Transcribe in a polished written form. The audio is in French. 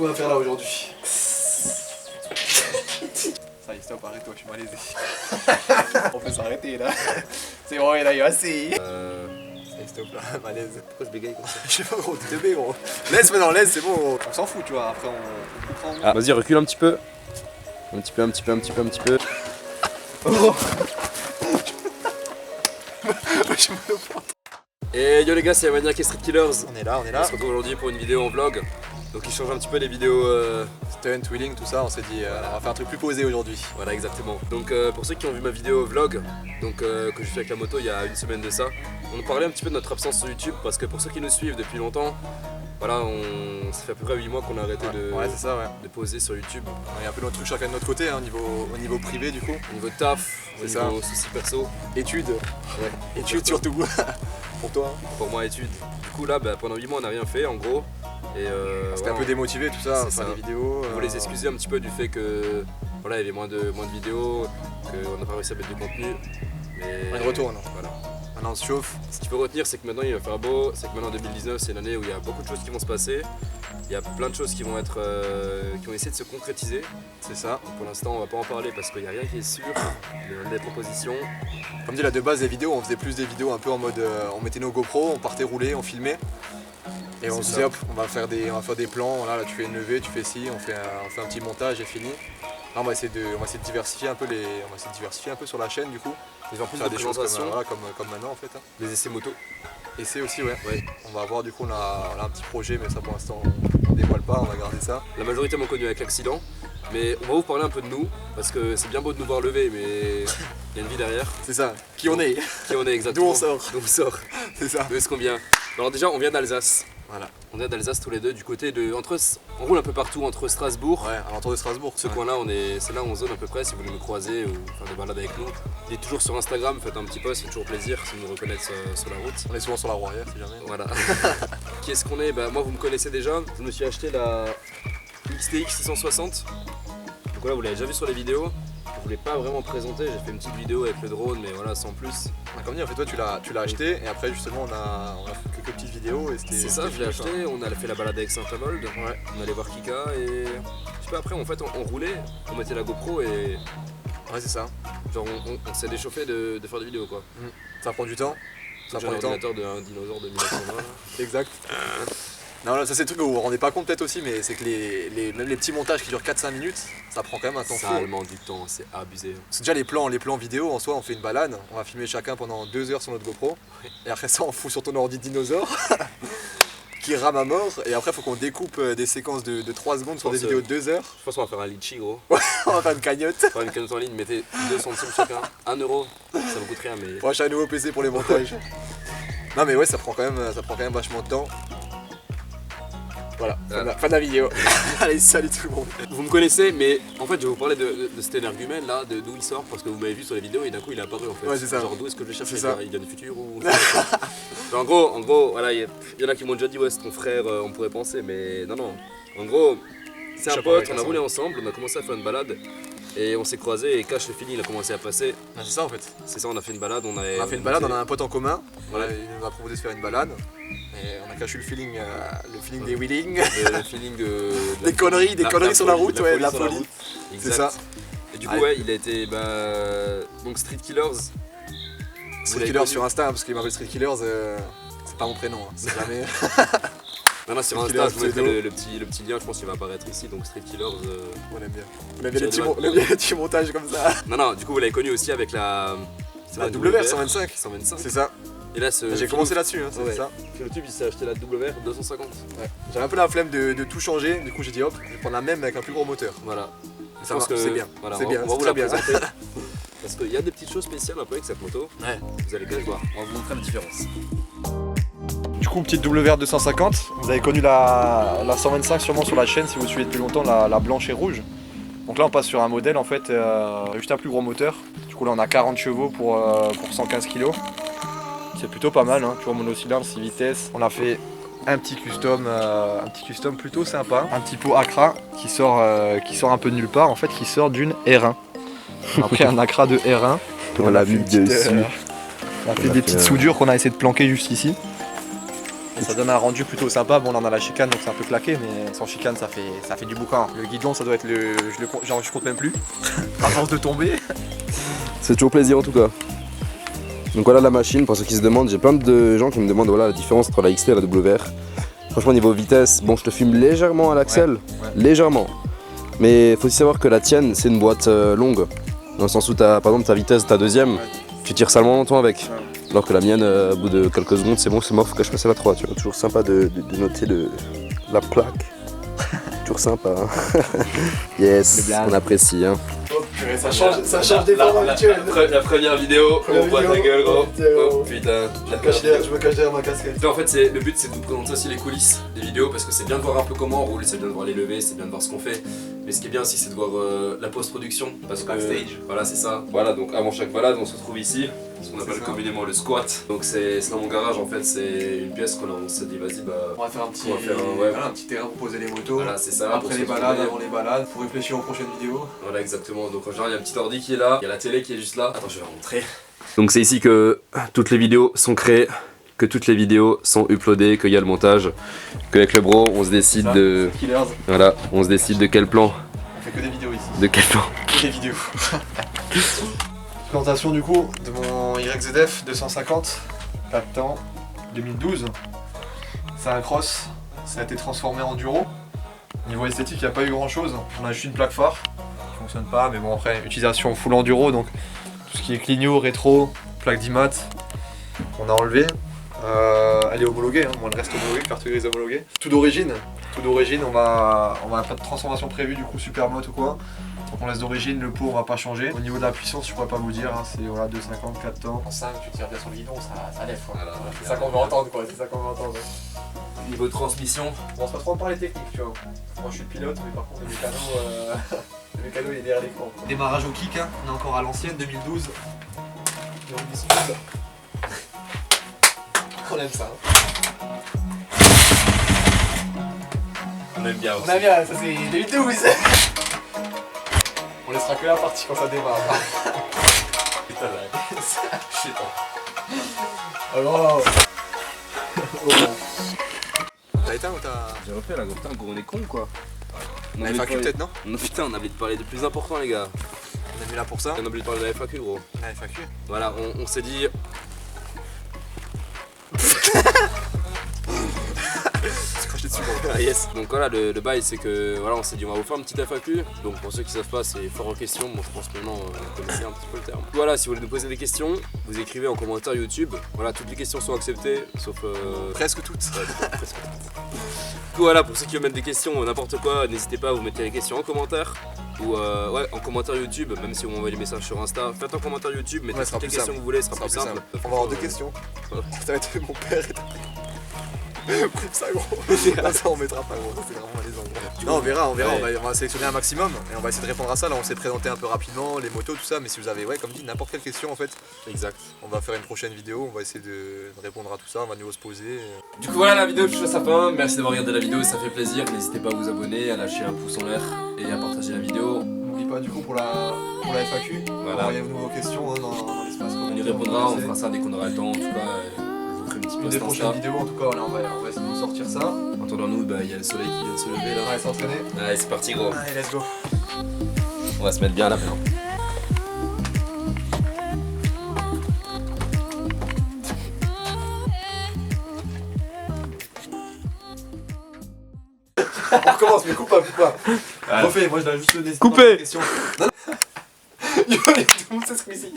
qu'on va faire là aujourd'hui? Ça y est, stop, arrête-toi, je suis malaisé. On peut s'arrêter là. C'est bon, il a eu assez. Ça y est, stop là, malaise. Pourquoi je bégaye comme ça? Je sais pas gros, t'es teubé gros. Laisse maintenant, laisse, c'est bon. On s'en fout, tu vois, après on prend. Ah, vas-y, recule un petit peu. Un petit peu. Oh. Et yo les gars, c'est Maniac et Street Killers. On est là. On se retrouve aujourd'hui pour une vidéo en vlog. Donc il change un petit peu les vidéos. Stunt, wheeling, tout ça, on s'est dit on va faire un truc plus posé aujourd'hui. Voilà, exactement. Donc pour ceux qui ont vu ma vidéo vlog, donc que je fais avec la moto il y a une semaine de ça, on parlait un petit peu de notre absence sur YouTube parce que pour ceux qui nous suivent depuis longtemps, voilà, ça fait à peu près 8 mois qu'on a arrêté de poser sur YouTube. Il y a un peu notre truc chacun de notre côté, hein, au niveau privé du coup. Au niveau taf, au niveau soucis perso. Études. Ouais. Études surtout. Pour toi. Pour moi, études. Du coup là, pendant 8 mois on n'a rien fait en gros. C'était un peu démotivé tout ça, faire des vidéos. On voulait les excuser un petit peu du fait que voilà, il y avait moins de vidéos, qu'on n'a pas réussi à mettre du contenu. Mais on est de retour non. Voilà. Maintenant on se chauffe. Ce qu'il faut retenir, c'est que maintenant il va faire beau, c'est que maintenant 2019 c'est une année où il y a beaucoup de choses qui vont se passer. Il y a plein de choses qui vont essayer de se concrétiser. C'est ça. Donc pour l'instant on va pas en parler parce qu'il n'y a rien qui est sûr. Il y a des propositions. Comme dit là de base des vidéos, on faisait plus des vidéos un peu en mode on mettait nos GoPro, on partait rouler, on filmait. Et on se disait hop, on va faire des plans, là tu fais une levée, tu fais ci, on fait un petit montage et fini. Là, on va essayer de diversifier un peu sur la chaîne du coup. Ils ont plus de des choses comme maintenant en fait. Hein. Des essais moto. Essais aussi ouais. On va avoir du coup on a un petit projet mais ça pour l'instant on dévoile pas, on va garder ça. La majorité m'ont connu avec l'accident. Mais on va vous parler un peu de nous, parce que c'est bien beau de nous voir lever, mais il y a une vie derrière. C'est ça, qui on est. Qui on est exactement. D'où on sort. D'où on sort. C'est ça. D'où est-ce qu'on vient? Alors déjà, on vient d'Alsace. Voilà. On vient d'Alsace tous les deux, du côté de... on roule un peu partout, entre Strasbourg. Ouais, à l'entour de Strasbourg. Ce coin-là, c'est là où on zone à peu près, si vous voulez nous croiser ou faire des balades avec nous. Il est toujours sur Instagram, faites un petit post, c'est toujours plaisir si vous nous reconnaissez sur la route. On est souvent sur la roue arrière, si jamais. Voilà. Qui est-ce qu'on est? Moi, vous me connaissez déjà. Je me suis acheté la XTX 660. Donc voilà, vous l'avez déjà vu sur les vidéos. Je voulais pas vraiment présenter, j'ai fait une petite vidéo avec le drone, mais voilà, sans plus. Comme dit, en fait, toi tu l'as acheté et après justement on a fait quelques petites vidéos et c'était. C'est ça, je l'ai acheté, on a fait la balade avec Saint-Avold, on allait voir Kika et je sais pas, après en fait on roulait, on mettait la GoPro et. Ouais, c'est ça. Genre on s'est déchauffé de faire des vidéos quoi. Ça prend du temps. Ça prend du temps. Ordinateur d'un dinosaure de 1920. Exact. Non, là, ça c'est le truc que vous vous rendez pas compte peut-être aussi, mais c'est que même les petits montages qui durent 4-5 minutes, ça prend quand même un temps fou. Ça demande du temps, c'est abusé. C'est déjà les plans vidéo, en soi on fait une balade, on va filmer chacun pendant 2 heures sur notre GoPro, et après ça on fout sur ton ordi dinosaure, qui rame à mort, et après faut qu'on découpe des séquences de 3 secondes sur des vidéos de 2 heures. Je pense qu'on va faire un litchi gros. On va faire une cagnotte. On va faire une cagnotte en ligne, mettez 2 centimes chacun, 1 euro, ça vous coûte rien mais... On va acheter un nouveau PC pour les montages. Non mais ouais, ça prend quand même vachement de temps. Voilà, fin de la vidéo. Allez, salut tout le monde. Vous me connaissez, mais en fait je vais vous parler de cet énergumène là, d'où il sort, parce que vous m'avez vu sur les vidéos et d'un coup il est apparu en fait. Ouais, c'est ça. Genre d'où est-ce que je vais chercher ça. Il vient du futur ou... En gros, voilà, il y en a qui m'ont déjà dit ouais c'est ton frère, on pourrait penser, mais non. En gros, c'est un pote, on a roulé ensemble, on a commencé à faire une balade. Et on s'est croisés et cache le feeling il a commencé à passer. Ah, c'est ça en fait. C'est ça, on a fait une balade, on a on a un pote en commun, il nous a proposé de faire une balade. Et on a caché le feeling des wheelings. Le feeling des conneries sur la route, ouais, la folie. C'est ça. Et du coup il a été donc Street Killers. Street Killers sur Insta, parce qu'il m'appelle Street Killers, c'est pas mon prénom, c'est jamais. Non, sur Insta, je vous mettrai le petit lien, je pense qu'il va apparaître ici, donc Street Killers. On aime bien. On aime bien les petits montages comme ça. Non, du coup vous l'avez connu aussi avec la WR 125. C'est ça. Et là, j'ai commencé là-dessus, hein, c'est ça. Philotube il s'est acheté la WR 250. Ouais. J'avais un peu la flemme de tout changer, du coup j'ai dit hop, je vais prendre la même avec un plus gros moteur. Voilà. Je pense que c'est bien. Voilà, c'est bien, on va vous la bien. présenter. Parce qu'il y a des petites choses spéciales un peu avec cette moto. Ouais. Vous allez bien le voir, on va vous montrer la différence. Du coup, petite WR 250, vous avez connu la 125 sûrement sur la chaîne si vous suivez depuis longtemps, la blanche et rouge. Donc là on passe sur un modèle en fait, juste un plus gros moteur. Du coup là on a 40 chevaux pour 115 kg. C'est plutôt pas mal, hein. Toujours monocylindre, 6 vitesses. On a fait un petit custom plutôt sympa. Un petit pot Accra qui sort un peu de nulle part, en fait qui sort d'une R1. On a pris un Accra de R1. On l'a mis dessus. On a fait des petites soudures qu'on a essayé de planquer juste ici. Ça donne un rendu plutôt sympa. Bon, là on a la chicane donc c'est un peu claqué, mais sans chicane ça fait du boucan. Le guidon ça doit être le. Je compte même plus. À force de tomber. C'est toujours plaisir en tout cas. Donc voilà la machine, pour ceux qui se demandent, j'ai plein de gens qui me demandent voilà, la différence entre la XT et la WR. Franchement niveau vitesse, bon je te fume légèrement à l'axel, légèrement. Mais faut aussi savoir que la tienne c'est une boîte longue. Dans le sens où par exemple ta vitesse, ta deuxième, tu tires salement longtemps avec. Alors que la mienne, au bout de quelques secondes, c'est bon, c'est mort, faut que je passe à la 3. Tu vois. Toujours sympa de noter la plaque. Toujours sympa. Hein. Yes, on apprécie. Hein. Ça change des formes habituelles. La première vidéo, on voit ta gueule gros. Oh putain, je me cache derrière ma casquette. En fait, le but c'est de vous présenter aussi les coulisses des vidéos parce que c'est bien de voir un peu comment on roule, c'est bien de voir les levées, c'est bien de voir ce qu'on fait. Mais ce qui est bien aussi c'est de voir la post-production parce que backstage. Voilà c'est ça. Voilà donc avant chaque balade on se retrouve ici, ce qu'on appelle communément le squat. Donc c'est dans mon garage en fait, c'est une pièce qu'on s'est dit vas-y bah on va faire un petit terrain pour poser les motos. Voilà c'est ça. Après les balades, avant les balades, pour réfléchir aux prochaines vidéos. Voilà exactement. Donc en général il y a un petit ordi qui est là, il y a la télé qui est juste là. Attends je vais vous montrer. Donc c'est ici que toutes les vidéos sont créées, que toutes les vidéos sont uploadées, qu'il y a le montage, qu'avec le bro on se décide de. Voilà, on se décide de quel plan. On fait que des vidéos ici. De quel plan. Que des vidéos. Présentation du coup de mon YZF 250, 4 temps, 2012. C'est un cross, ça a été transformé en enduro. Niveau esthétique, il n'y a pas eu grand chose. On a juste une plaque phare qui fonctionne pas, mais bon après utilisation full enduro, donc tout ce qui est clignot, rétro, plaque d'IMAT, on a enlevé. Elle est homologuée, hein. Bon, elle reste homologuée, carte grise homologuée. Tout d'origine, on va pas de transformation prévue du coup super moto ou quoi. Donc on laisse d'origine, le pot on va pas changer. Au niveau de la puissance je pourrais pas vous dire, hein. C'est voilà 2,50, 4 temps. En 5 tu tires bien sur le guidon, ça lève quoi. Voilà, c'est ça qu'on veut entendre quoi, c'est ça qu'on veut entendre. Niveau de transmission, on se pas trop en parler technique tu vois. Moi je suis le pilote mais par contre le mécano il est derrière l'écran. Démarrage au kick, hein. On est encore à l'ancienne 2012. On aime ça. On aime bien aussi. On aime bien, ça c'est 2012. On laissera que la partie quand ça démarre. Putain là. Shit. Alors. T'as éteint ou t'as. J'ai refait là, putain gros on est con quoi. La FAQ peut-être non? Non putain on a oublié de parler de plus important les gars. On est mis là pour ça. On a oublié de parler de la FAQ gros. La FAQ. Voilà, on s'est dit. Ah yes. Donc voilà le bail c'est que voilà on s'est dit on va vous faire une petite FAQ. Donc pour ceux qui savent pas c'est fort en question, bon je pense que maintenant vous connaissez un petit peu le terme. Voilà si vous voulez nous poser des questions, vous écrivez en commentaire YouTube. Voilà toutes les questions sont acceptées sauf presque toutes. Ouais, presque toutes. Du coup voilà pour ceux qui veulent mettre des questions n'importe quoi, n'hésitez pas à vous mettre les questions en commentaire. Ou ouais en commentaire YouTube, même si vous m'envoyez des messages sur Insta, faites en commentaire YouTube, mettez toutes les questions que vous voulez, ce sera plus simple. On va avoir deux questions. Ça va être mon père et coupe ça gros. Ça on mettra pas gros, c'est vraiment malaisant. Non on verra, ouais. on va sélectionner un maximum et on va essayer de répondre à ça. Là on s'est présenté un peu rapidement, les motos, tout ça, mais si vous avez comme dit n'importe quelle question en fait. Exact. On va faire une prochaine vidéo, on va essayer de répondre à tout ça, on va nous se poser. Du coup voilà la vidéo touche à sa fin, merci d'avoir regardé la vidéo, ça fait plaisir, n'hésitez pas à vous abonner, à lâcher un pouce en l'air et à partager la vidéo. N'oublie pas du coup pour la FAQ, voilà. Envoyez-nous vos questions hein, dans l'espace. On y répondra, on fera ça dès qu'on aura le temps en tout cas. Une des prochaines vidéos en tout cas, voilà, on va essayer de vous sortir ça. En attendant nous, bah il y a le soleil qui vient de se lever là. On va s'entraîner. Allez c'est parti gros. Allez let's go. On va se mettre bien là maintenant. On recommence mais coupe pas. Refais, moi je dois juste des Coupé. questions. Tout le monde sait ce que c'est.